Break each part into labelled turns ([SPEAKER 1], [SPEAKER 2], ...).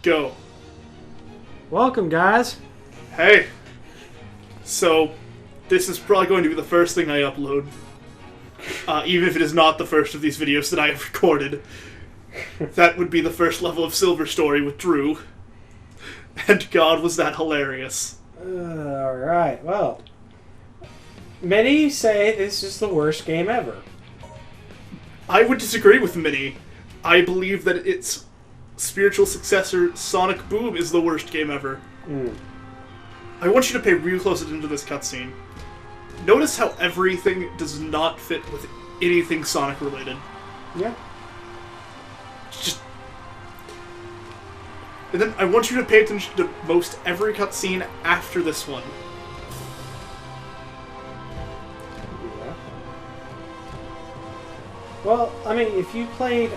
[SPEAKER 1] Go.
[SPEAKER 2] Welcome, guys.
[SPEAKER 1] Hey. So, this is probably going to be the first thing I upload. Even if it is not the first of these videos that I have recorded. That would be the first level of Silver Story with Drew. And God, was that hilarious.
[SPEAKER 2] Alright, well. Many say this is the worst game ever.
[SPEAKER 1] I would disagree with many. I believe that its spiritual successor, Sonic Boom, is the worst game ever. I want you to pay real close attention to this cutscene. Notice how everything does not fit with anything Sonic related.
[SPEAKER 2] Yeah.
[SPEAKER 1] Just... And then I want you to pay attention to most every cutscene after this one.
[SPEAKER 2] Yeah. Well, I mean, if you played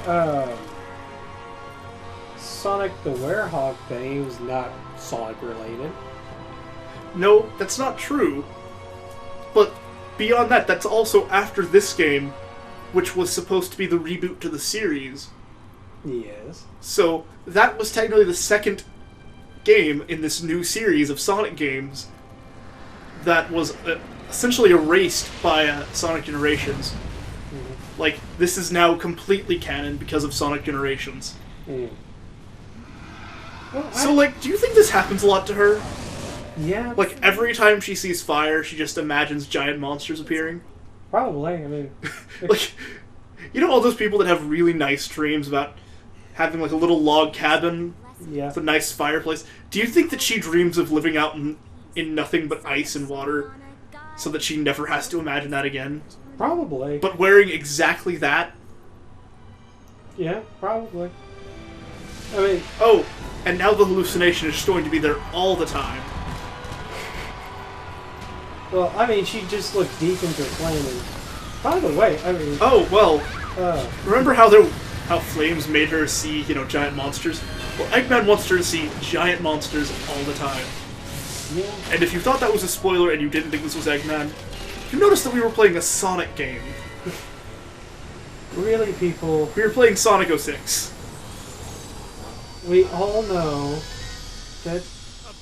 [SPEAKER 2] Sonic the Werehog thing, it was not Sonic related.
[SPEAKER 1] No, that's not true. But beyond that, that's also after this game, which was supposed to be the reboot to the series.
[SPEAKER 2] Yes.
[SPEAKER 1] So that was technically the second game in this new series of Sonic games that was essentially erased by Sonic Generations. Mm-hmm. Like, this is now completely canon because of Sonic Generations.
[SPEAKER 2] Mm. Well,
[SPEAKER 1] So, like, do you think this happens a lot to her?
[SPEAKER 2] Yeah.
[SPEAKER 1] Like, every time she sees fire, she just imagines giant monsters appearing?
[SPEAKER 2] Probably, I mean...
[SPEAKER 1] Like, you know all those people that have really nice dreams about having, like, a little log cabin with a nice fireplace? Do you think that she dreams of living out in nothing but ice and water so that she never has to imagine that again?
[SPEAKER 2] Probably.
[SPEAKER 1] But wearing exactly that?
[SPEAKER 2] Yeah, probably. I mean...
[SPEAKER 1] Oh, and now the hallucination is just going to be there all the time.
[SPEAKER 2] Well, I mean, she just looked deep into a flame, and by the way, I mean...
[SPEAKER 1] Oh, well, remember how Flames made her see, giant monsters? Well, Eggman wants her to see giant monsters all the time.
[SPEAKER 2] Yeah.
[SPEAKER 1] And if you thought that was a spoiler and you didn't think this was Eggman, you noticed that we were playing a Sonic game.
[SPEAKER 2] Really, people...
[SPEAKER 1] We were playing Sonic 06.
[SPEAKER 2] We all know that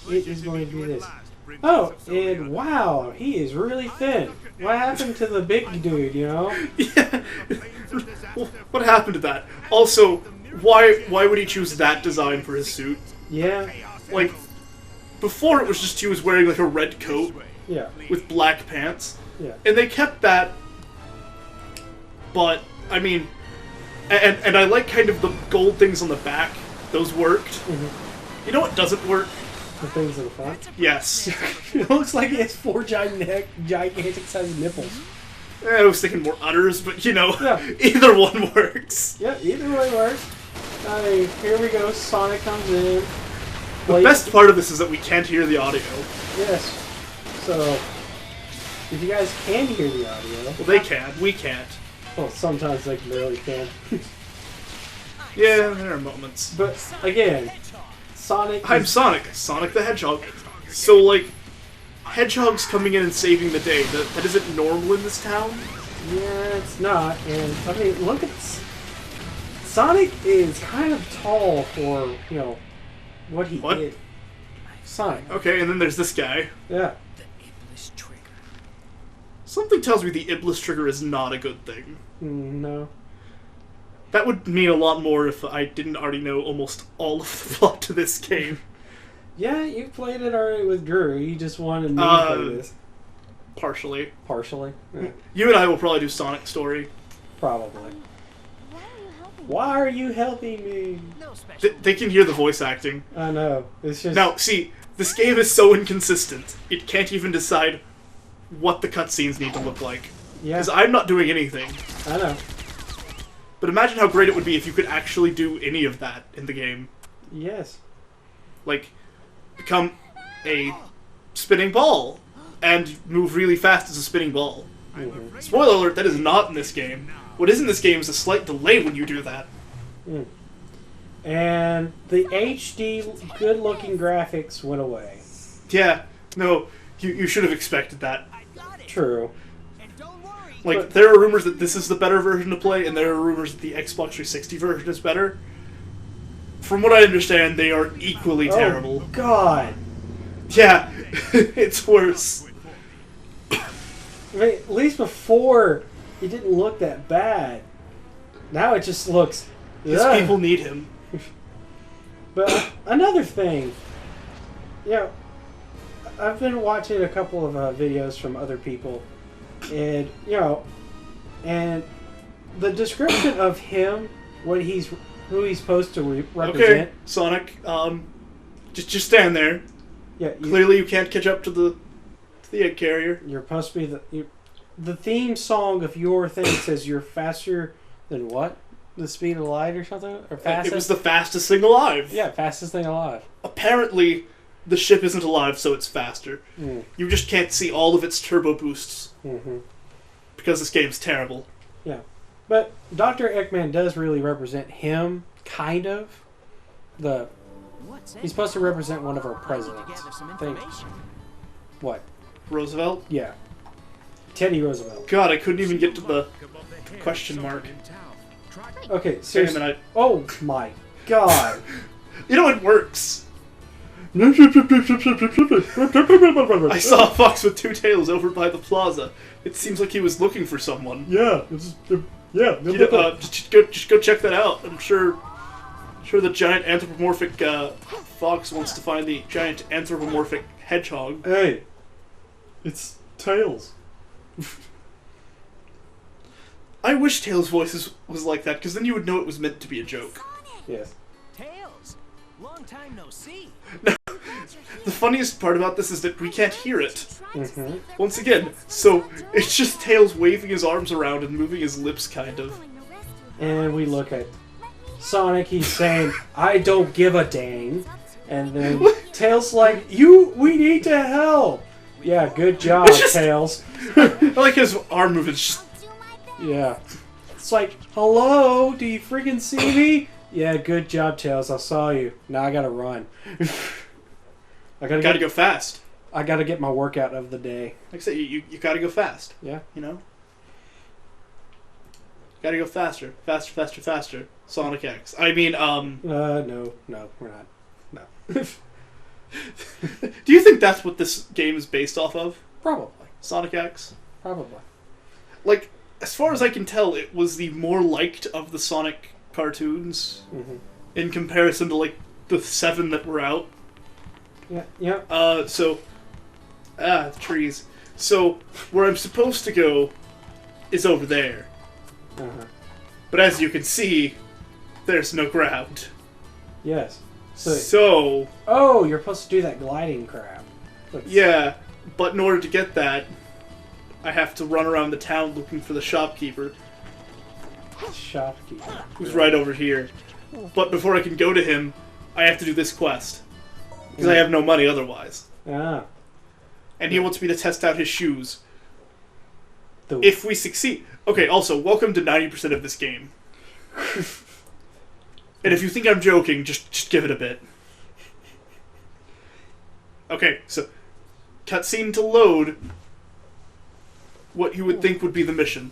[SPEAKER 2] it is going to be this. Oh, and wow, he is really thin. What happened to the big dude,
[SPEAKER 1] Yeah. Well, what happened to that? Also, why would he choose that design for his suit?
[SPEAKER 2] Yeah.
[SPEAKER 1] Like, before it was just he was wearing like a red coat
[SPEAKER 2] Yeah.
[SPEAKER 1] with black pants.
[SPEAKER 2] Yeah.
[SPEAKER 1] And they kept that, but, I mean, and I like kind of the gold things on the back. Those worked.
[SPEAKER 2] Mm-hmm.
[SPEAKER 1] You know what doesn't work?
[SPEAKER 2] The things in the front?
[SPEAKER 1] Yes.
[SPEAKER 2] It looks like he has 4 gigantic-sized nipples.
[SPEAKER 1] I was thinking more udders, but
[SPEAKER 2] Yeah.
[SPEAKER 1] either one works.
[SPEAKER 2] Yeah, either way works. I mean, here we go, Sonic comes in.
[SPEAKER 1] The best part of this is that we can't hear the audio.
[SPEAKER 2] Yes. So, if you guys can hear the audio...
[SPEAKER 1] Well, they can. We can't.
[SPEAKER 2] Well, sometimes they barely can.
[SPEAKER 1] Yeah, there are moments.
[SPEAKER 2] But, again, Sonic...
[SPEAKER 1] I'm Sonic. Sonic the Hedgehog. So, like, hedgehogs coming in and saving the day, that isn't normal in this town?
[SPEAKER 2] Yeah, it's not. And, I mean, look at... Sonic is kind of tall for, what he did. Sonic.
[SPEAKER 1] Okay, and then there's this guy.
[SPEAKER 2] Yeah.
[SPEAKER 1] Something tells me the Iblis trigger is not a good thing.
[SPEAKER 2] No.
[SPEAKER 1] That would mean a lot more if I didn't already know almost all of the plot to this game.
[SPEAKER 2] Yeah, you played it already with Drew. You just wanted me to play this.
[SPEAKER 1] Partially.
[SPEAKER 2] Partially. Yeah.
[SPEAKER 1] You and I will probably do Sonic Story.
[SPEAKER 2] Probably. Why are you helping me?
[SPEAKER 1] They can hear the voice acting.
[SPEAKER 2] I know. It's just...
[SPEAKER 1] Now, see, this game is so inconsistent. It can't even decide what the cutscenes need to look like.
[SPEAKER 2] Yeah.
[SPEAKER 1] Because I'm not doing anything.
[SPEAKER 2] I know.
[SPEAKER 1] But imagine how great it would be if you could actually do any of that in the game.
[SPEAKER 2] Yes.
[SPEAKER 1] Like, become a spinning ball and move really fast as a spinning ball.
[SPEAKER 2] Mm-hmm.
[SPEAKER 1] Spoiler alert, that is not in this game. What is in this game is a slight delay when you do that.
[SPEAKER 2] Mm. And the HD, good-looking graphics went away.
[SPEAKER 1] Yeah, no, you should have expected that.
[SPEAKER 2] True.
[SPEAKER 1] Like, there are rumors that this is the better version to play, and there are rumors that the Xbox 360 version is better. from what I understand, they are equally terrible.
[SPEAKER 2] Oh, God.
[SPEAKER 1] Yeah, it's worse.
[SPEAKER 2] I mean, at least before, it didn't look that bad. Now it just looks...
[SPEAKER 1] His
[SPEAKER 2] ugh.
[SPEAKER 1] people need him.
[SPEAKER 2] But another thing, I've been watching a couple of videos from other people, and and the description of him, who he's supposed to represent.
[SPEAKER 1] Okay, Sonic, just stand there.
[SPEAKER 2] Yeah,
[SPEAKER 1] Clearly, you can't catch up to the egg carrier.
[SPEAKER 2] You're supposed to be the theme song of your thing says you're faster than what? The speed of light or something? Or fastest?
[SPEAKER 1] It was the fastest thing alive.
[SPEAKER 2] Yeah, fastest thing alive.
[SPEAKER 1] Apparently, the ship isn't alive, so it's faster.
[SPEAKER 2] Mm.
[SPEAKER 1] You just can't see all of its turbo boosts.
[SPEAKER 2] Mm-hmm.
[SPEAKER 1] Because this game's terrible.
[SPEAKER 2] Yeah. But Dr. Eggman does really represent him, kind of. He's supposed to represent one of our presidents. What?
[SPEAKER 1] Roosevelt?
[SPEAKER 2] Yeah. Teddy Roosevelt.
[SPEAKER 1] God, I couldn't even get to the question mark.
[SPEAKER 2] Okay, seriously.
[SPEAKER 1] Damn it,
[SPEAKER 2] Oh my God.
[SPEAKER 1] You know, it works. I saw a fox with two tails over by the plaza. It seems like he was looking for someone.
[SPEAKER 2] Yeah.
[SPEAKER 1] Just go check that out. I'm sure the giant anthropomorphic fox wants to find the giant anthropomorphic hedgehog.
[SPEAKER 2] Hey, it's Tails.
[SPEAKER 1] I wish Tails' voice was like that, because then you would know it was meant to be a joke.
[SPEAKER 2] Yes.
[SPEAKER 3] Tails, long time no see.
[SPEAKER 1] The funniest part about this is that we can't hear it.
[SPEAKER 2] Mm-hmm.
[SPEAKER 1] Once again, so it's just Tails waving his arms around and moving his lips, kind of.
[SPEAKER 2] And we look at Sonic, he's saying, I don't give a dang. And then Tails like, we need to help. Yeah, good job, Tails.
[SPEAKER 1] I like his arm movement. Just...
[SPEAKER 2] Yeah. It's like, hello, do you freaking see me? Yeah, good job, Tails, I saw you. Now I gotta run. I gotta
[SPEAKER 1] go fast.
[SPEAKER 2] I gotta get my workout of the day.
[SPEAKER 1] Like I said, you gotta go fast.
[SPEAKER 2] Yeah.
[SPEAKER 1] You know? Gotta go faster. Faster, faster, faster. Sonic X. I mean,
[SPEAKER 2] No, we're not. No.
[SPEAKER 1] Do you think that's what this game is based off of?
[SPEAKER 2] Probably.
[SPEAKER 1] Sonic X?
[SPEAKER 2] Probably.
[SPEAKER 1] Like, as far as I can tell, it was the more liked of the Sonic cartoons in comparison to, like, the 7 that were out.
[SPEAKER 2] Yeah.
[SPEAKER 1] Trees. So, where I'm supposed to go is over there.
[SPEAKER 2] Uh-huh.
[SPEAKER 1] But as you can see, there's no ground.
[SPEAKER 2] Yes.
[SPEAKER 1] So...
[SPEAKER 2] Oh, you're supposed to do that gliding crap.
[SPEAKER 1] Yeah, but in order to get that, I have to run around the town looking for the shopkeeper.
[SPEAKER 2] Shopkeeper.
[SPEAKER 1] Who's right over here. But before I can go to him, I have to do this quest. Because I have no money otherwise.
[SPEAKER 2] Ah.
[SPEAKER 1] And he wants me to test out his shoes. If we succeed... Okay, also, welcome to 90% of this game. And if you think I'm joking, just give it a bit. Okay, so... Cutscene to load what you would think would be the mission.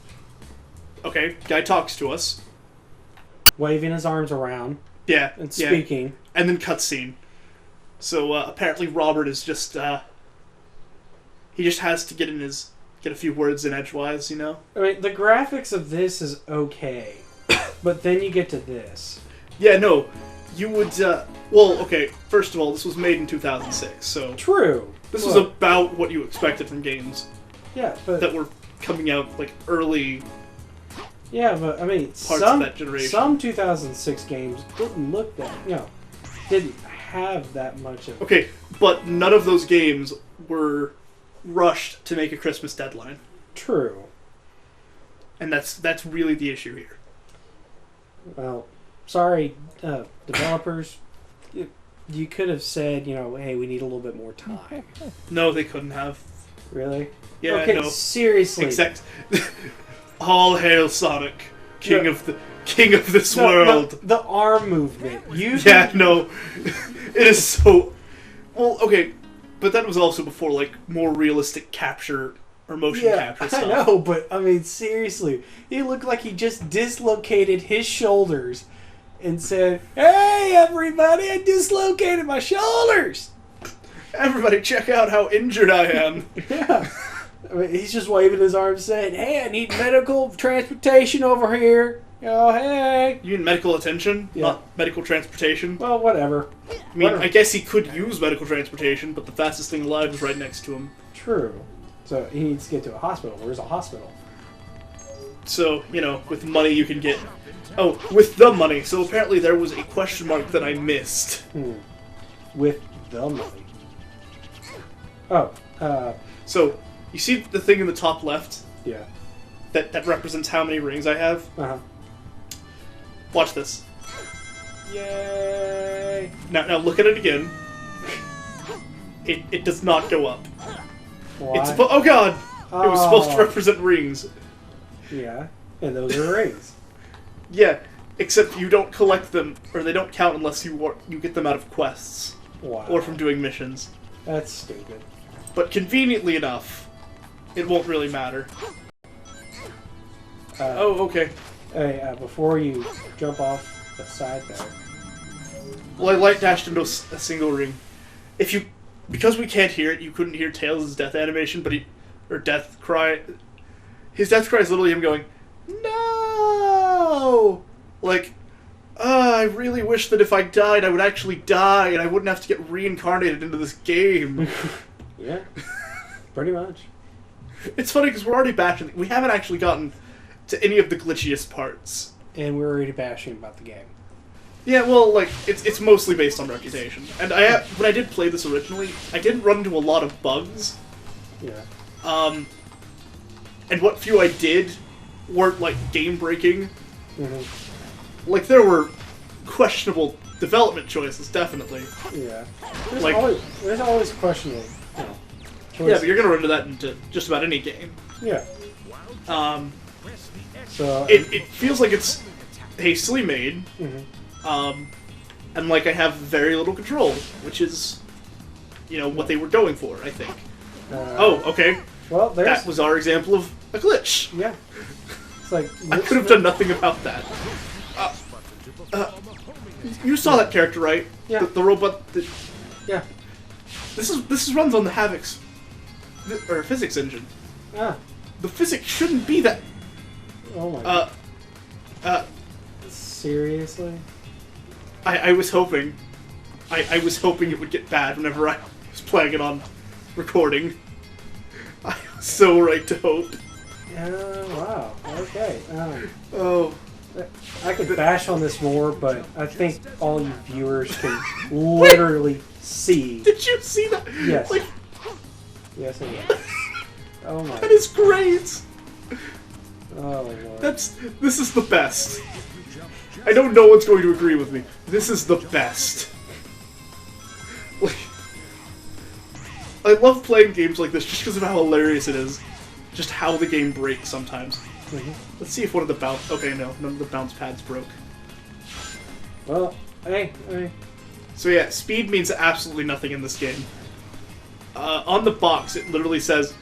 [SPEAKER 1] Okay, guy talks to us.
[SPEAKER 2] Waving his arms around.
[SPEAKER 1] Yeah.
[SPEAKER 2] And speaking.
[SPEAKER 1] And then cutscene. So, apparently Robert is just, he just has to get a few words in edgewise, you know?
[SPEAKER 2] I mean, the graphics of this is okay. But then you get to this.
[SPEAKER 1] Yeah, no. You would, well, okay, first of all, this was made in 2006, so...
[SPEAKER 2] True.
[SPEAKER 1] This was about what you expected from games.
[SPEAKER 2] Yeah, but...
[SPEAKER 1] That were coming out, like, early...
[SPEAKER 2] Yeah, but, I mean,
[SPEAKER 1] parts of that generation.
[SPEAKER 2] Some 2006 games didn't look that, didn't have that much of...
[SPEAKER 1] Okay, but none of those games were rushed to make a Christmas deadline.
[SPEAKER 2] True.
[SPEAKER 1] And that's really the issue here.
[SPEAKER 2] Well, sorry, developers. You could have said, hey, we need a little bit more time.
[SPEAKER 1] No, they couldn't have.
[SPEAKER 2] Really?
[SPEAKER 1] Yeah,
[SPEAKER 2] okay,
[SPEAKER 1] no.
[SPEAKER 2] Seriously.
[SPEAKER 1] All hail Sonic, king of this world.
[SPEAKER 2] The arm movement.
[SPEAKER 1] No. It is so... Well, okay, but that was also before, like, more realistic capture or motion capture stuff.
[SPEAKER 2] I know, but, I mean, seriously. He looked like he just dislocated his shoulders and said, "Hey, everybody! I dislocated my shoulders."
[SPEAKER 1] Everybody, check out how injured I am.
[SPEAKER 2] Yeah. I mean, he's just waving his arms saying, "Hey, I need medical transportation over here. Oh, hey."
[SPEAKER 1] You mean medical attention,
[SPEAKER 2] Yeah.
[SPEAKER 1] not medical transportation?
[SPEAKER 2] Well, whatever.
[SPEAKER 1] I mean,
[SPEAKER 2] Whatever.
[SPEAKER 1] I guess he could use medical transportation, but the fastest thing alive is right next to him.
[SPEAKER 2] True. So he needs to get to a hospital. Where's a hospital?
[SPEAKER 1] So, you know, with money you can get... Oh, with the money. So apparently there was a question mark that I missed.
[SPEAKER 2] With the money. Oh,
[SPEAKER 1] So, you see the thing in the top left?
[SPEAKER 2] yeah.
[SPEAKER 1] That represents how many rings I have?
[SPEAKER 2] Uh-huh.
[SPEAKER 1] Watch this.
[SPEAKER 2] Yay!
[SPEAKER 1] Now look at it again. It does not go up.
[SPEAKER 2] Why?
[SPEAKER 1] It's oh god! It was supposed to
[SPEAKER 2] Oh.
[SPEAKER 1] represent rings.
[SPEAKER 2] Yeah, and those are rings.
[SPEAKER 1] Yeah, except you don't collect them, or they don't count unless you get them out of quests.
[SPEAKER 2] Wow.
[SPEAKER 1] Or from doing missions.
[SPEAKER 2] That's stupid.
[SPEAKER 1] But conveniently enough, it won't really matter. Oh, okay.
[SPEAKER 2] Hey, before you jump off the side there.
[SPEAKER 1] Well, I light dashed into a single ring. Because we can't hear it, you couldn't hear Tails' death animation, but death cry. His death cry is literally him going, "No!" Like, I really wish that if I died, I would actually die, and I wouldn't have to get reincarnated into this game.
[SPEAKER 2] Yeah, pretty much.
[SPEAKER 1] It's funny because we're already bashing. We haven't actually gotten to any of the glitchiest parts.
[SPEAKER 2] And we're already bashing about the game.
[SPEAKER 1] Yeah, well, like, it's mostly based on reputation. And when I did play this originally, I didn't run into a lot of bugs.
[SPEAKER 2] Yeah.
[SPEAKER 1] And what few I did weren't, like, game-breaking.
[SPEAKER 2] Mm-hmm.
[SPEAKER 1] Like, there were questionable development choices, definitely.
[SPEAKER 2] Yeah.
[SPEAKER 1] Like-
[SPEAKER 2] There's always questionable, choices.
[SPEAKER 1] Yeah, but you're gonna run into that into just about any game.
[SPEAKER 2] Yeah. So...
[SPEAKER 1] It feels like it's hastily made,
[SPEAKER 2] Mhm.
[SPEAKER 1] and like I have very little control, which is, what they were going for, I think. Oh, okay.
[SPEAKER 2] Well, there's...
[SPEAKER 1] That was our example of a glitch.
[SPEAKER 2] Yeah. It's like...
[SPEAKER 1] I could have done nothing about that. You saw that character, right?
[SPEAKER 2] Yeah.
[SPEAKER 1] The robot.
[SPEAKER 2] Yeah.
[SPEAKER 1] This runs on the Havoc's or physics engine.
[SPEAKER 2] Ah.
[SPEAKER 1] The physics shouldn't be that.
[SPEAKER 2] Oh my god. Seriously?
[SPEAKER 1] I was hoping. I was hoping it would get bad whenever I was playing it on recording. I was so right to hope.
[SPEAKER 2] Wow. Okay.
[SPEAKER 1] Oh.
[SPEAKER 2] I could bash on this more, but I think all you viewers can literally see.
[SPEAKER 1] Did you see that?
[SPEAKER 2] Yes.
[SPEAKER 1] Like,
[SPEAKER 2] Yes, I did. Oh my.
[SPEAKER 1] that is great.
[SPEAKER 2] Oh lord.
[SPEAKER 1] This is the best. I know no one's going to agree with me. This is the best. Like, I love playing games like this just because of how hilarious it is. Just how the game breaks sometimes. Let's see if one of the bounce... Okay, no. None of the bounce pads broke.
[SPEAKER 2] Well, hey.
[SPEAKER 1] So yeah, speed means absolutely nothing in this game. On the box, it literally says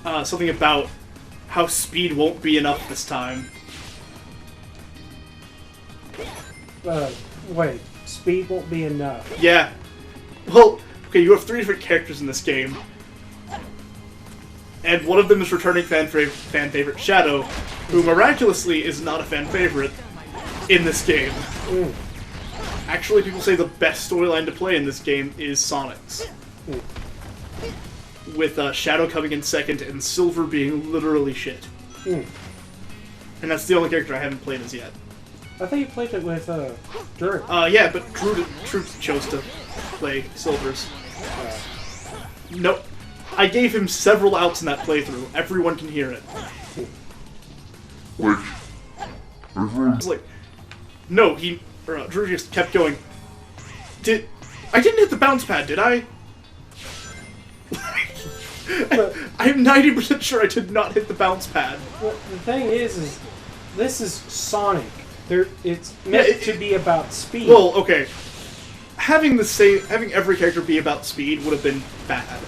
[SPEAKER 1] something about how speed won't be enough this time.
[SPEAKER 2] Wait. Speed won't be enough.
[SPEAKER 1] Yeah. Well, okay, you have 3 different characters in this game. And one of them is returning fan favorite Shadow, who miraculously is not a fan favorite in this game. Actually, people say the best storyline to play in this game is Sonic's. With Shadow coming in second and Silver being literally shit. And that's the only character I haven't played as yet.
[SPEAKER 2] I think you played it with Drew.
[SPEAKER 1] Yeah, but Drew chose to play Silver's. Nope. I gave him several outs in that playthrough. Everyone can hear it. I was like, no, Drew just kept going. I didn't hit the bounce pad, did I? I'm 90% sure I did not hit the bounce pad.
[SPEAKER 2] Well, the thing is this is Sonic. It's meant to be about speed.
[SPEAKER 1] Well, okay. Having every character be about speed would have been bad.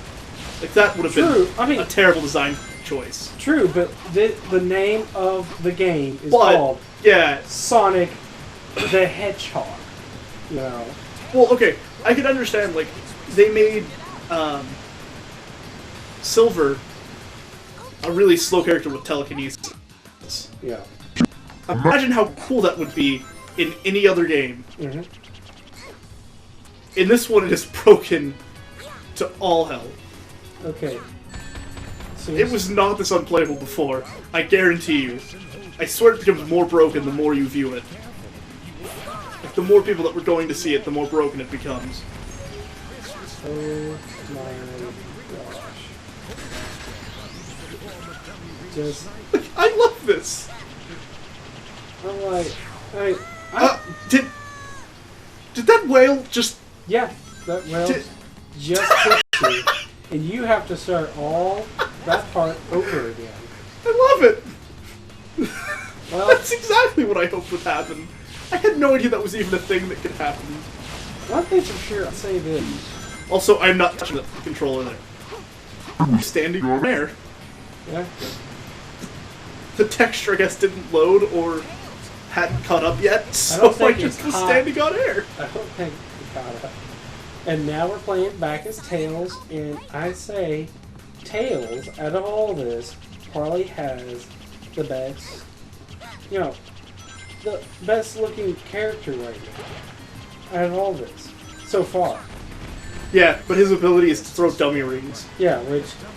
[SPEAKER 1] Like, that would have been a terrible design choice.
[SPEAKER 2] True, but the name of the game is called
[SPEAKER 1] yeah,
[SPEAKER 2] Sonic the Hedgehog. You know.
[SPEAKER 1] Well, okay, I can understand, like, they made Silver a really slow character with telekinesis.
[SPEAKER 2] Yeah.
[SPEAKER 1] Imagine how cool that would be in any other game.
[SPEAKER 2] Mm-hmm.
[SPEAKER 1] In this one, it is broken to all hell.
[SPEAKER 2] Okay. So
[SPEAKER 1] It was not this unplayable before. I guarantee you. I swear it becomes more broken the more you view it. Like, the more people that were going to see it, the more broken it becomes.
[SPEAKER 2] Oh my gosh. Just,
[SPEAKER 1] I love this!
[SPEAKER 2] I'm like,
[SPEAKER 1] Did that whale just...
[SPEAKER 2] yeah, that whale just hit you, and you have to start all that part over again.
[SPEAKER 1] I love it!
[SPEAKER 2] Well,
[SPEAKER 1] That's exactly what I hoped would happen. I had no idea that was even a thing that could happen.
[SPEAKER 2] one thing for sure, I'll say this.
[SPEAKER 1] Also, I'm not touching the controller there. I'm standing on air.
[SPEAKER 2] Yeah,
[SPEAKER 1] The texture, I guess, didn't load or hadn't caught up yet,
[SPEAKER 2] I
[SPEAKER 1] so
[SPEAKER 2] don't
[SPEAKER 1] I
[SPEAKER 2] think
[SPEAKER 1] just
[SPEAKER 2] it
[SPEAKER 1] was
[SPEAKER 2] caught-
[SPEAKER 1] standing on air.
[SPEAKER 2] I don't think we got it. And now we're playing back as Tails, and I say Tails, out of all this, probably has the best, you know, the best looking character right now. Out of all this. So far.
[SPEAKER 1] Yeah, but his ability is to throw dummy rings,
[SPEAKER 2] Yeah,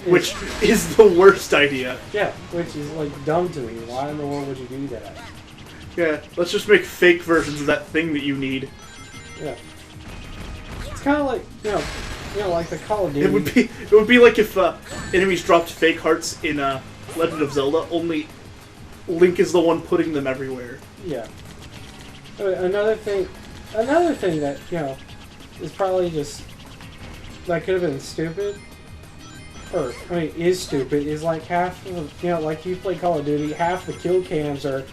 [SPEAKER 1] which is the worst idea.
[SPEAKER 2] yeah, which is like dumb to me. Why in the world would you do that?
[SPEAKER 1] Yeah, let's just make fake versions of that thing that you need.
[SPEAKER 2] Yeah. It's kind of like, you know, like the Call of Duty.
[SPEAKER 1] It would be like if enemies dropped fake hearts in Legend of Zelda, only Link is the one putting them everywhere.
[SPEAKER 2] Yeah. Another thing that, you know, is probably just, that could have been stupid, or, I mean, is stupid, is like half of, you know, like you play Call of Duty, half the kill cams are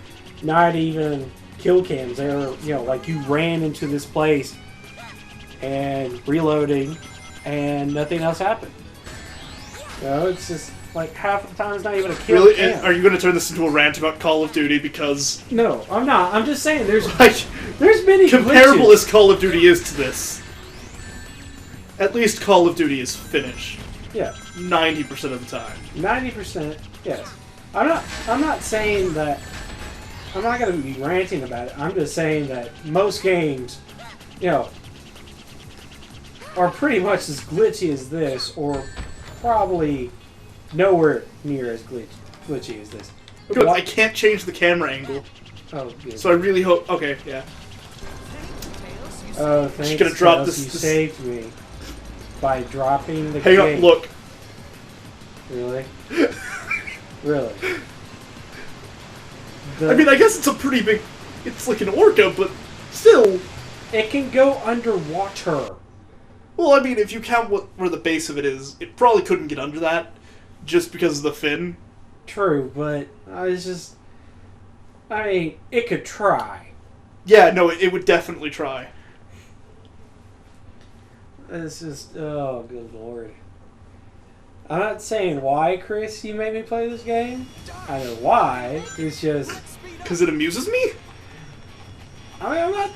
[SPEAKER 2] not even kill cams. They're, you know, like you ran into this place and reloading and nothing else happened. You know, it's just like half the time it's not even a kill
[SPEAKER 1] Really?
[SPEAKER 2] cam.
[SPEAKER 1] Are you going to turn this into a rant about Call of Duty because
[SPEAKER 2] No, I'm not. I'm just saying there's
[SPEAKER 1] like
[SPEAKER 2] many
[SPEAKER 1] comparable
[SPEAKER 2] glitches.
[SPEAKER 1] as Call of Duty is to this? At least Call of Duty is finished
[SPEAKER 2] Yeah.
[SPEAKER 1] 90% of the time.
[SPEAKER 2] 90%, yes. I'm not saying that. I'm not going to be ranting about it. I'm just saying that most games, you know, are pretty much as glitchy as this, or probably nowhere near as glitchy as this.
[SPEAKER 1] Good, I can't change the camera angle,
[SPEAKER 2] Oh, good.
[SPEAKER 1] so I really hope. Okay, yeah.
[SPEAKER 2] Oh, thanks,
[SPEAKER 1] gonna drop
[SPEAKER 2] Tails,
[SPEAKER 1] this-
[SPEAKER 2] You
[SPEAKER 1] this-
[SPEAKER 2] saved me by dropping the
[SPEAKER 1] Hang
[SPEAKER 2] gate.
[SPEAKER 1] on, look.
[SPEAKER 2] Really? Really?
[SPEAKER 1] I mean, I guess it's a pretty big. It's like an orca, but still.
[SPEAKER 2] it can go underwater.
[SPEAKER 1] Well, I mean, if you count where the base of it is, it probably couldn't get under that, just because of the fin.
[SPEAKER 2] True, but I was just. I mean, it could try.
[SPEAKER 1] Yeah, no, it would definitely try.
[SPEAKER 2] It's just. Oh, good lord. I'm not saying why, Chris, you made me play this game. I know why. It's just.
[SPEAKER 1] Because it amuses me?
[SPEAKER 2] I mean, I'm not.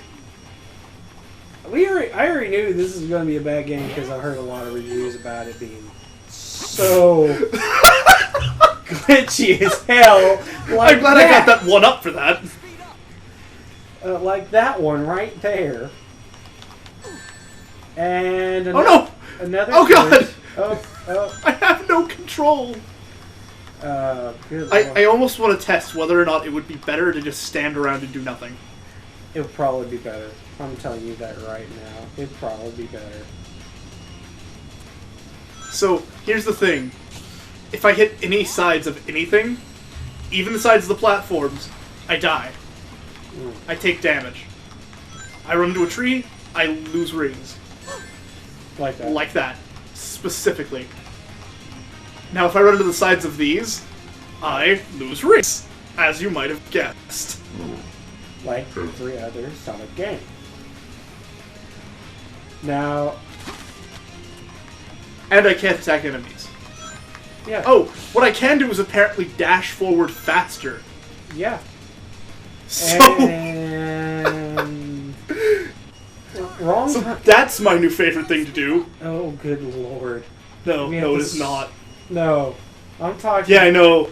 [SPEAKER 2] I already knew this was going to be a bad game because I heard a lot of reviews about it being so glitchy as hell. Like
[SPEAKER 1] I'm glad I got that one up for that.
[SPEAKER 2] Like that one right there. And
[SPEAKER 1] Oh no!
[SPEAKER 2] another.
[SPEAKER 1] Oh god!
[SPEAKER 2] glitch. Oh.
[SPEAKER 1] I have no control!
[SPEAKER 2] Good
[SPEAKER 1] I
[SPEAKER 2] lord.
[SPEAKER 1] almost want to test whether or not it would be better to just stand around and do nothing.
[SPEAKER 2] It would probably be better. I'm telling you that right now. It'd probably be better.
[SPEAKER 1] So, here's the thing. If I hit any sides of anything, even the sides of the platforms, I die. I take damage. I run into a tree, I lose rings.
[SPEAKER 2] Like that.
[SPEAKER 1] Like that. Specifically. Now, if I run into the sides of these, I lose rings. As you might have guessed.
[SPEAKER 2] Like every other Sonic game. Now,
[SPEAKER 1] And I can't attack enemies.
[SPEAKER 2] yeah.
[SPEAKER 1] Oh, what I can do is apparently dash forward faster.
[SPEAKER 2] Yeah.
[SPEAKER 1] So,
[SPEAKER 2] And wrong
[SPEAKER 1] So
[SPEAKER 2] time.
[SPEAKER 1] that's my new favorite thing to do.
[SPEAKER 2] Oh, good lord.
[SPEAKER 1] No,
[SPEAKER 2] We
[SPEAKER 1] no,
[SPEAKER 2] have
[SPEAKER 1] it
[SPEAKER 2] to
[SPEAKER 1] is not.
[SPEAKER 2] No. I'm talking...
[SPEAKER 1] Yeah, I know.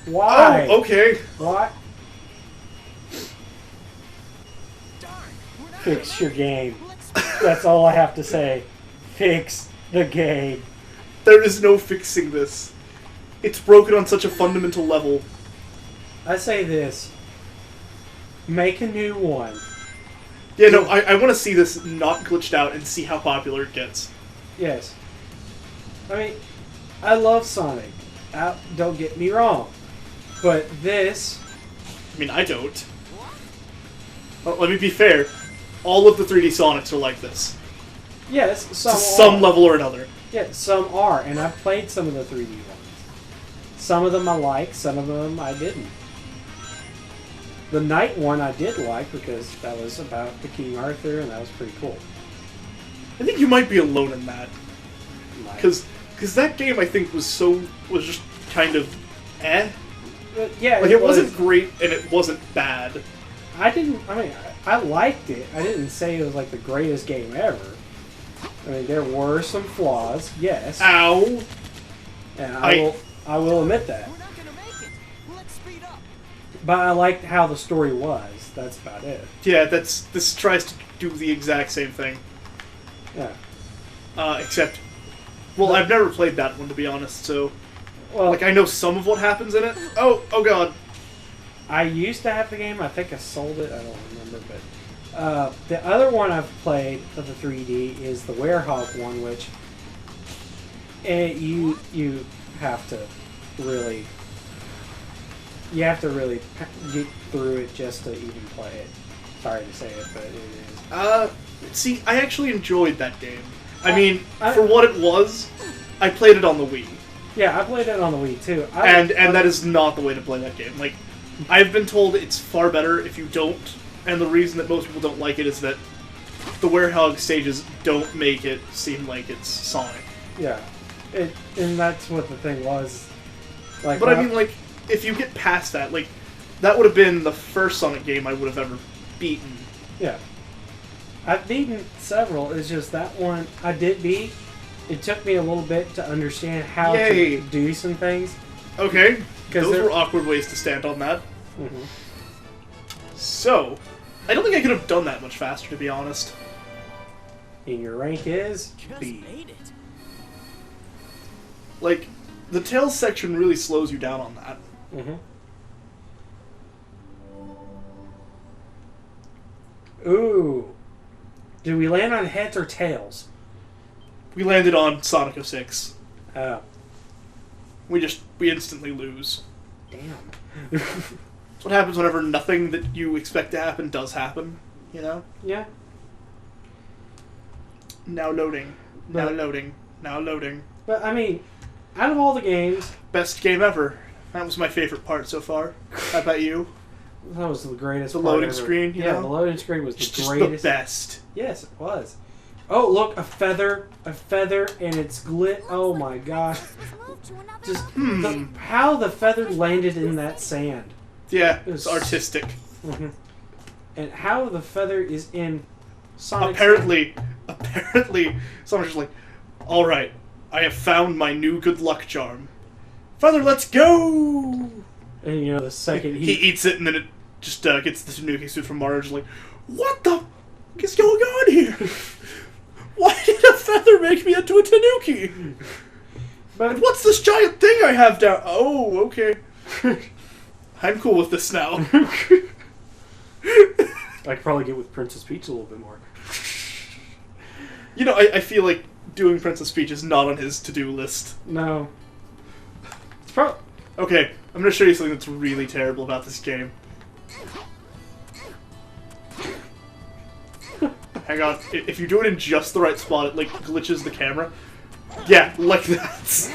[SPEAKER 2] Why?
[SPEAKER 1] Oh, okay.
[SPEAKER 2] Why?
[SPEAKER 3] Darn, we're not
[SPEAKER 2] Fix your game.
[SPEAKER 3] Let's
[SPEAKER 2] That's all I have to say. Fix the game.
[SPEAKER 1] There is no fixing this. It's broken on such a fundamental level.
[SPEAKER 2] I say this. Make a new one.
[SPEAKER 1] Yeah, no, I want to see this not glitched out and see how popular it gets.
[SPEAKER 2] Yes. I mean, I love Sonic. Don't get me wrong. But this...
[SPEAKER 1] I mean, I don't. Well, let me be fair. All of the 3D Sonics are like this.
[SPEAKER 2] Yes,
[SPEAKER 1] To
[SPEAKER 2] some
[SPEAKER 1] some
[SPEAKER 2] are.
[SPEAKER 1] level or another.
[SPEAKER 2] Yeah, some are. And I've played some of the 3D ones. Some of them I like, some of them I didn't. The Night one I did like because that was about the King Arthur and that was pretty cool.
[SPEAKER 1] I think you might be alone in that.
[SPEAKER 2] Like-
[SPEAKER 1] Because that game, I think, was just kind of eh.
[SPEAKER 2] But yeah,
[SPEAKER 1] Like, it wasn't great and it wasn't bad.
[SPEAKER 2] I liked it. I didn't say it was like the greatest game ever. I mean, there were some flaws, yes,
[SPEAKER 1] Ow!
[SPEAKER 2] and I will admit that.
[SPEAKER 3] We're not gonna make it. Let's speed up.
[SPEAKER 2] But I liked how the story was. That's about it.
[SPEAKER 1] Yeah, this tries to do the exact same thing.
[SPEAKER 2] Yeah.
[SPEAKER 1] Except, well, I've never played that one, to be honest, so...
[SPEAKER 2] Well,
[SPEAKER 1] Like, I know some of what happens in it. Oh god.
[SPEAKER 2] I used to have the game. I think I sold it. I don't remember, but the other one I've played of the 3D is the Werehog one, which you have to really get through it just to even play it. Sorry to say it, but it is.
[SPEAKER 1] See, I actually enjoyed that game. I mean,
[SPEAKER 2] I-
[SPEAKER 1] for what it was, I played it on the Wii.
[SPEAKER 2] Yeah, I played it on the Wii too.
[SPEAKER 1] And that is not the way to play that game. Like, I've been told it's far better if you don't, and the reason that most people don't like it is that the Werehog stages don't make it seem like it's Sonic.
[SPEAKER 2] Yeah, and that's what the thing was. Like,
[SPEAKER 1] But I mean, like, if you get past that, like, that would have been the first Sonic game I would have ever beaten.
[SPEAKER 2] yeah, I've beaten several. It's just that one I did beat. It took me a little bit to understand how
[SPEAKER 1] Yay.
[SPEAKER 2] to do some things.
[SPEAKER 1] Okay,
[SPEAKER 2] 'Cause
[SPEAKER 1] those
[SPEAKER 2] there-
[SPEAKER 1] were awkward ways to stand on that.
[SPEAKER 2] Mm-hmm.
[SPEAKER 1] So, I don't think I could have done that much faster, to be honest.
[SPEAKER 2] And your rank is
[SPEAKER 3] Just
[SPEAKER 2] B.
[SPEAKER 3] made it.
[SPEAKER 1] Like, the Tails section really slows you down on that.
[SPEAKER 2] Mm-hmm. Ooh, do we land on heads or tails?
[SPEAKER 1] We landed on Sonic 06.
[SPEAKER 2] Oh,
[SPEAKER 1] We instantly lose.
[SPEAKER 2] damn.
[SPEAKER 1] That's what happens whenever nothing that you expect to happen does happen, you know?
[SPEAKER 2] Yeah.
[SPEAKER 1] Now loading. Now
[SPEAKER 2] But-
[SPEAKER 1] loading. Now loading.
[SPEAKER 2] But I mean, out of all the games,
[SPEAKER 1] Best game ever. That was my favorite part so far. How about you?
[SPEAKER 2] that was the greatest.
[SPEAKER 1] The
[SPEAKER 2] part
[SPEAKER 1] loading
[SPEAKER 2] ever.
[SPEAKER 1] screen, you
[SPEAKER 2] Yeah,
[SPEAKER 1] know?
[SPEAKER 2] the loading screen was the
[SPEAKER 1] It's just
[SPEAKER 2] greatest.
[SPEAKER 1] the best.
[SPEAKER 2] Yes, it was. Oh, look, a feather, and it's glit. Oh my gosh! Just how the feather landed in that sand.
[SPEAKER 1] Yeah,
[SPEAKER 2] It
[SPEAKER 1] it's
[SPEAKER 2] was-
[SPEAKER 1] artistic.
[SPEAKER 2] Mm-hmm. And how the feather is in Sonic.
[SPEAKER 1] Apparently, someone's just like, alright, I have found my new good luck charm. Father, let's go!
[SPEAKER 2] And you know the second
[SPEAKER 1] He eats it and then it just gets the Tanuki suit from Mario. Just like, what the f is going on here? Why did a feather make me into a Tanuki?
[SPEAKER 2] but
[SPEAKER 1] And what's this giant thing I have down? Oh, okay. I'm cool with this now.
[SPEAKER 2] I could probably get with Princess Peach a little bit more.
[SPEAKER 1] You know, I feel like doing Princess Peach is not on his to-do list.
[SPEAKER 2] No. It's probably.
[SPEAKER 1] Okay, I'm gonna show you something that's really terrible about this game. Hang on, if you do it in just the right spot, it like glitches the camera. Yeah, like that.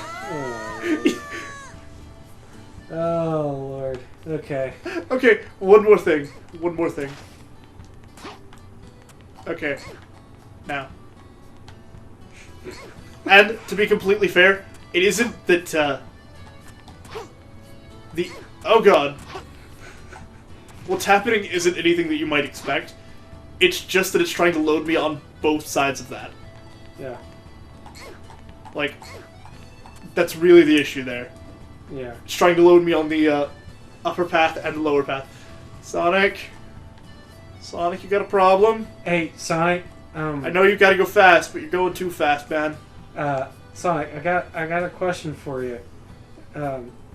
[SPEAKER 2] Oh Lord. Okay.
[SPEAKER 1] Okay, one more thing. One more thing. Okay. Now. And, to be completely fair, it isn't that, oh god. What's happening isn't anything that you might expect. It's just that it's trying to load me on both sides of that.
[SPEAKER 2] Yeah.
[SPEAKER 1] Like, that's really the issue there.
[SPEAKER 2] Yeah.
[SPEAKER 1] It's trying to load me on the upper path and the lower path. Sonic, you got a problem?
[SPEAKER 2] Hey, Sonic.
[SPEAKER 1] I know you gotta go fast, but you're going too fast, man.
[SPEAKER 2] Sonic, I got a question for you.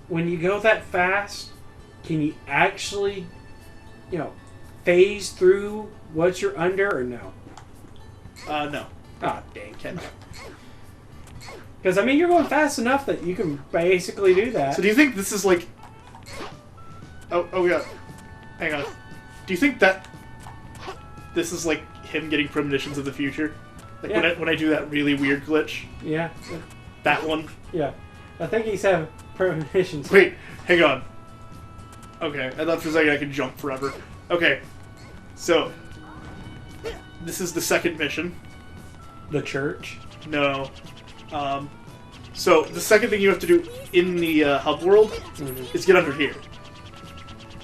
[SPEAKER 2] When you go that fast, can you actually, phase through what you're under, or no?
[SPEAKER 1] No.
[SPEAKER 2] Ah, dang.
[SPEAKER 1] Cannot.
[SPEAKER 2] Because, you're going fast enough that you can basically do that.
[SPEAKER 1] So do you think this is like... Oh yeah. Hang on. Do you think that this is like him getting premonitions of the future? Like
[SPEAKER 2] Yeah.
[SPEAKER 1] when I do that really weird glitch?
[SPEAKER 2] Yeah.
[SPEAKER 1] That one?
[SPEAKER 2] Yeah. I think he's having premonitions.
[SPEAKER 1] Wait, hang on. Okay, I thought for a second I could jump forever. Okay, so... This is the second mission.
[SPEAKER 2] The church?
[SPEAKER 1] No. So the second thing you have to do in the hub world is get under here.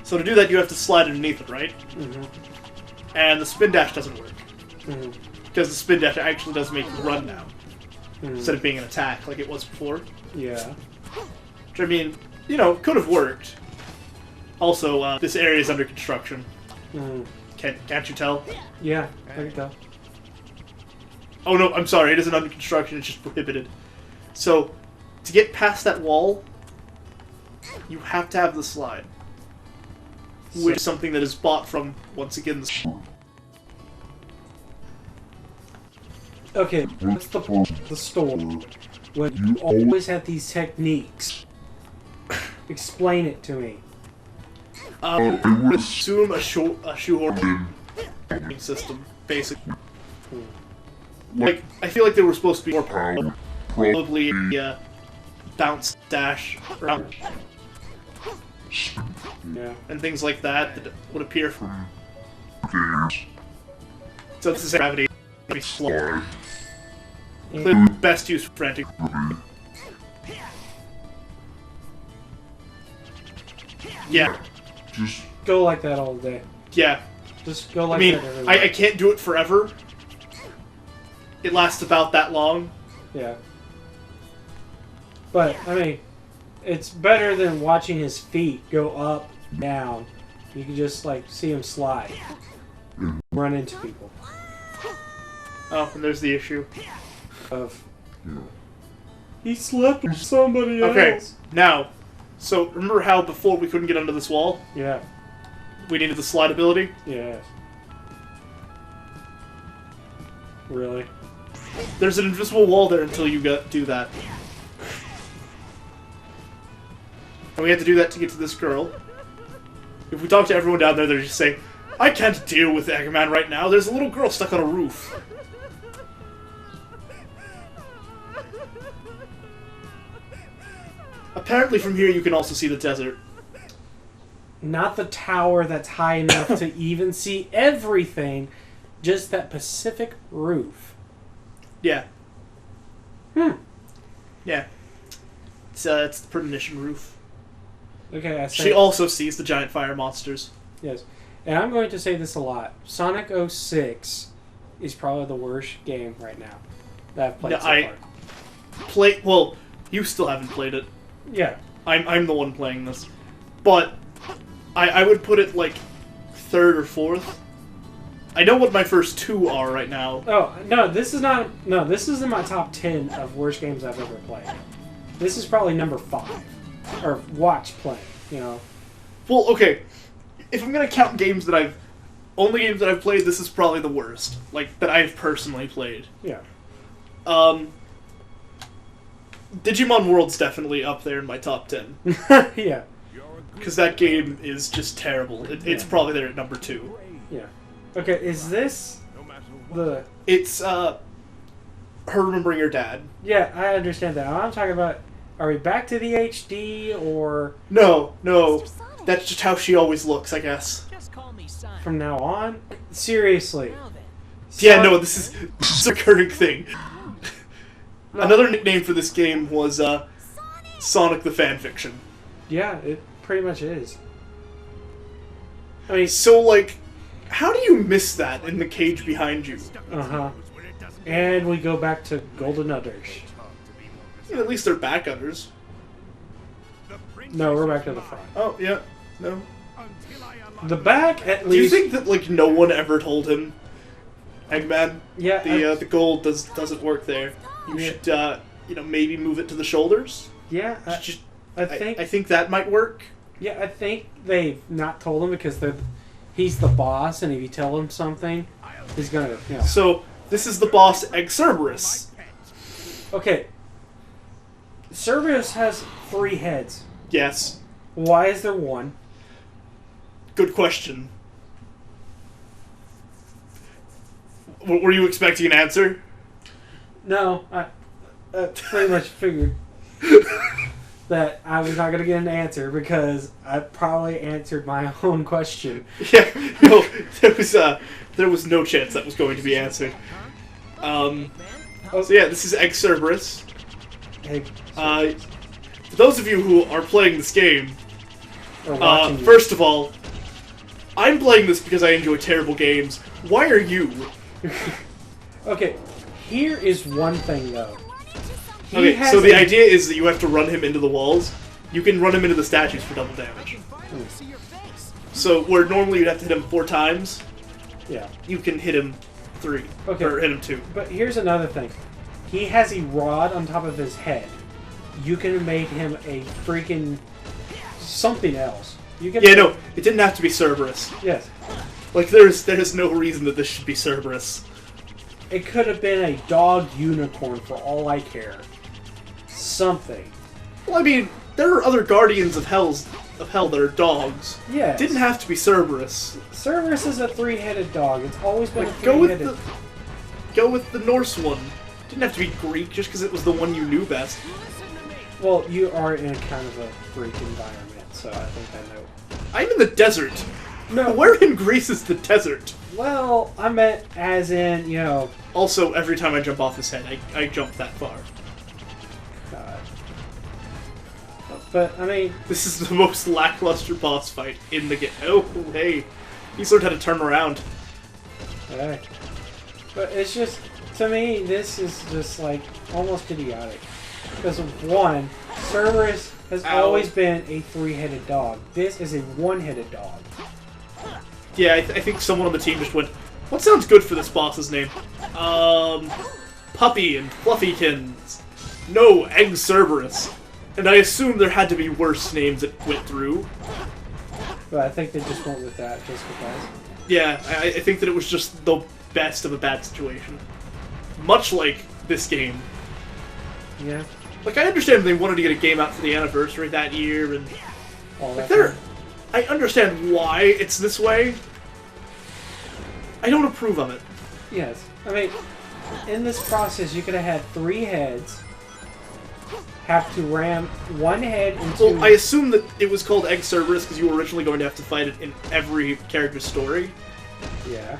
[SPEAKER 1] So to do that, you have to slide underneath it, right?
[SPEAKER 2] Mm-hmm.
[SPEAKER 1] And the spin dash doesn't work.
[SPEAKER 2] Mm-hmm.
[SPEAKER 1] Because the spin dash actually does make you run now.
[SPEAKER 2] Mm-hmm.
[SPEAKER 1] Instead of being an attack like it was before.
[SPEAKER 2] Yeah.
[SPEAKER 1] Which, I mean, could have worked. Also, this area is under construction.
[SPEAKER 2] Mm-hmm.
[SPEAKER 1] Can't you tell?
[SPEAKER 2] Yeah, I can tell.
[SPEAKER 1] Oh no, I'm sorry, it isn't under construction, it's just prohibited. So, to get past that wall, you have to have the slide. Which is something that is bought from, once again, the store.
[SPEAKER 2] Okay, what's the store? When you always have these techniques. Explain it to me.
[SPEAKER 1] I would assume a shoehorn system, basically. Like, I feel like they were supposed to be more powerful. Probably a bounce dash around.
[SPEAKER 2] Yeah.
[SPEAKER 1] And things like that would appear from so this is gravity be slow. Clearly best use for frantic. Yeah.
[SPEAKER 4] Just
[SPEAKER 2] Go like that all day.
[SPEAKER 1] Yeah.
[SPEAKER 2] Just go like
[SPEAKER 1] I mean,
[SPEAKER 2] that everywhere.
[SPEAKER 1] I can't do it forever. It lasts about that long.
[SPEAKER 2] Yeah. But, it's better than watching his feet go up, down. You can just, see him slide. Run into people.
[SPEAKER 1] Oh, and there's the issue.
[SPEAKER 2] He slept with somebody else.
[SPEAKER 1] Okay, now, so remember how before we couldn't get under this wall?
[SPEAKER 2] Yeah.
[SPEAKER 1] We needed the slide ability?
[SPEAKER 2] Yeah. Really?
[SPEAKER 1] There's an invisible wall there until you do that. And we had to do that to get to this girl. If we talk to everyone down there, they're just saying, I can't deal with Eggman right now. There's a little girl stuck on a roof. Apparently from here you can also see the desert.
[SPEAKER 2] Not the tower that's high enough to even see everything. Just that Pacific roof.
[SPEAKER 1] Yeah.
[SPEAKER 2] Yeah.
[SPEAKER 1] It's the premonition roof.
[SPEAKER 2] Okay, I say...
[SPEAKER 1] She also sees the giant fire monsters.
[SPEAKER 2] Yes. And I'm going to say this a lot. Sonic 06 is probably the worst game right now that I've played so far.
[SPEAKER 1] Well, you still haven't played it.
[SPEAKER 2] Yeah.
[SPEAKER 1] I'm the one playing this. But I would put it like third or fourth. I know what my first two are right now.
[SPEAKER 2] Oh, no, this is not... No, this is in my top 10 of worst games I've ever played. This is probably number 5. Or watch play,
[SPEAKER 1] Well, okay. If I'm gonna count games that only games that I've played, this is probably the worst. Like, that I've personally played.
[SPEAKER 2] Yeah.
[SPEAKER 1] Digimon World's definitely up there in my top 10.
[SPEAKER 2] Yeah.
[SPEAKER 1] Because that game is just terrible. It's probably there at number 2.
[SPEAKER 2] Yeah. Okay, is this the...
[SPEAKER 1] It's, her remembering her dad.
[SPEAKER 2] Yeah, I understand that. I'm talking about, are we back to the HD, or...
[SPEAKER 1] No. That's just how she always looks, I guess.
[SPEAKER 3] Just call me Sonic.
[SPEAKER 2] from now on? Seriously.
[SPEAKER 3] Now then.
[SPEAKER 1] Yeah, no, this is a recurring thing.
[SPEAKER 2] No.
[SPEAKER 1] Another nickname for this game was Sonic the Fanfiction.
[SPEAKER 2] Yeah, it pretty much is. I mean,
[SPEAKER 1] So, like, How do you miss that in the cage behind you?
[SPEAKER 2] Uh-huh. And we go back to Golden Udders.
[SPEAKER 1] Yeah, at least they're back udders.
[SPEAKER 2] No, we're back to the front.
[SPEAKER 1] Oh, yeah. No.
[SPEAKER 2] The back, at
[SPEAKER 1] Do you
[SPEAKER 2] least...
[SPEAKER 1] think that, like, no one ever told him, Eggman,
[SPEAKER 2] Yeah,
[SPEAKER 1] the gold doesn't work there. You should, you know, maybe move it to the shoulders?
[SPEAKER 2] yeah, I think...
[SPEAKER 1] I think that might work.
[SPEAKER 2] Yeah, I think they've not told him because he's the boss, and if you tell him something, he's gonna, you know...
[SPEAKER 1] So, this is the boss, Egg Cerberus.
[SPEAKER 2] Okay. Cerberus has 3 heads.
[SPEAKER 1] Yes.
[SPEAKER 2] Why is there 1?
[SPEAKER 1] Good question. Were you expecting an answer?
[SPEAKER 2] No, I pretty much figured that I was not going to get an answer because I probably answered my own question.
[SPEAKER 1] Yeah, no, there was no chance that was going to be answered. So yeah, this is Egg Cerberus.
[SPEAKER 2] Hey,
[SPEAKER 1] For those of you who are playing this game,
[SPEAKER 2] or watching you.
[SPEAKER 1] first of all, I'm playing this because I enjoy terrible games. Why are you?
[SPEAKER 2] Okay, here is one thing though.
[SPEAKER 1] Okay, so the idea is that you have to run him into the walls. You can run him into the statues for double damage. So where normally you'd have to hit him 4 times,
[SPEAKER 2] Yeah.
[SPEAKER 1] you can hit him 3.
[SPEAKER 2] Okay.
[SPEAKER 1] Or hit him 2.
[SPEAKER 2] But here's another thing. He has a rod on top of his head. You can make him a freaking something else. You can
[SPEAKER 1] Yeah, no, it didn't have to be Cerberus.
[SPEAKER 2] Yes.
[SPEAKER 1] Like, there's no reason that this should be Cerberus.
[SPEAKER 2] It could have been a dog unicorn for all I care. Something.
[SPEAKER 1] Well, I mean, there are other Guardians of Hell that are dogs.
[SPEAKER 2] Yes.
[SPEAKER 1] It didn't have to be Cerberus.
[SPEAKER 2] Cerberus is a 3-headed dog. It's always been a
[SPEAKER 1] Like, go with
[SPEAKER 2] 3-headed.
[SPEAKER 1] the Norse one. Didn't have to be Greek just because it was the one you knew best.
[SPEAKER 2] Well, you are in kind of a Greek environment, so I think I know.
[SPEAKER 1] I'm in the desert.
[SPEAKER 2] No.
[SPEAKER 1] Where in Greece is the desert?
[SPEAKER 2] Well, I meant as in, you know.
[SPEAKER 1] Also, every time I jump off his head, I jump that far.
[SPEAKER 2] God. But I mean,
[SPEAKER 1] This is the most lackluster boss fight in the game. Oh, hey. He sort of had to turn around.
[SPEAKER 2] hey. But it's just, to me, this is just like almost idiotic. Because one, Cerberus has
[SPEAKER 1] Ow.
[SPEAKER 2] always been a 3-headed dog. This is a 1-headed dog.
[SPEAKER 1] Yeah, I think someone on the team just went, what sounds good for this boss's name? Puppy and Fluffykins. No, Egg Cerberus. And I assume there had to be worse names that went through.
[SPEAKER 2] But I think they just went with that just because.
[SPEAKER 1] Yeah, I think that it was just the best of a bad situation. Much like this game.
[SPEAKER 2] Yeah.
[SPEAKER 1] Like, I understand they wanted to get a game out for the anniversary that year, and
[SPEAKER 2] All that.
[SPEAKER 1] there, I understand why it's this way. I don't approve of it.
[SPEAKER 2] Yes. I mean, in this process, you could have had 3 heads. Have to ram 1 head into.
[SPEAKER 1] Well, I assume that it was called Egg Cerberus because you were originally going to have to fight it in every character's story.
[SPEAKER 2] Yeah.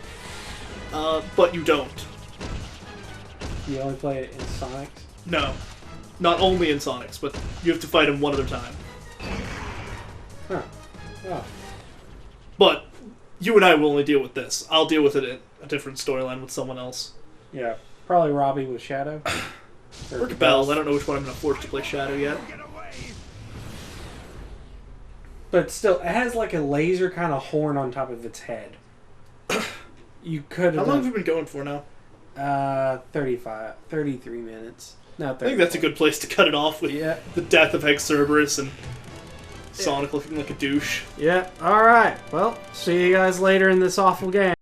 [SPEAKER 1] But you don't.
[SPEAKER 2] You only play it in Sonic's.
[SPEAKER 1] No. Not only in Sonic's, but you have to fight him one other time.
[SPEAKER 2] Huh. Oh.
[SPEAKER 1] But you and I will only deal with this. I'll deal with it in a different storyline with someone else.
[SPEAKER 2] Yeah. Probably Robbie with Shadow.
[SPEAKER 1] Or Cabell. I don't know which one I'm going to force to play Shadow yet.
[SPEAKER 2] But still, it has like a laser kind of horn on top of its head. You could
[SPEAKER 1] How
[SPEAKER 2] have
[SPEAKER 1] long have you been going for now?
[SPEAKER 2] 33 minutes. No, 34.
[SPEAKER 1] I think that's a good place to cut it off with
[SPEAKER 2] Yeah.
[SPEAKER 1] the death of Egg Cerberus and Sonic looking like a douche.
[SPEAKER 2] Yeah. All right. Well, see you guys later in this awful game.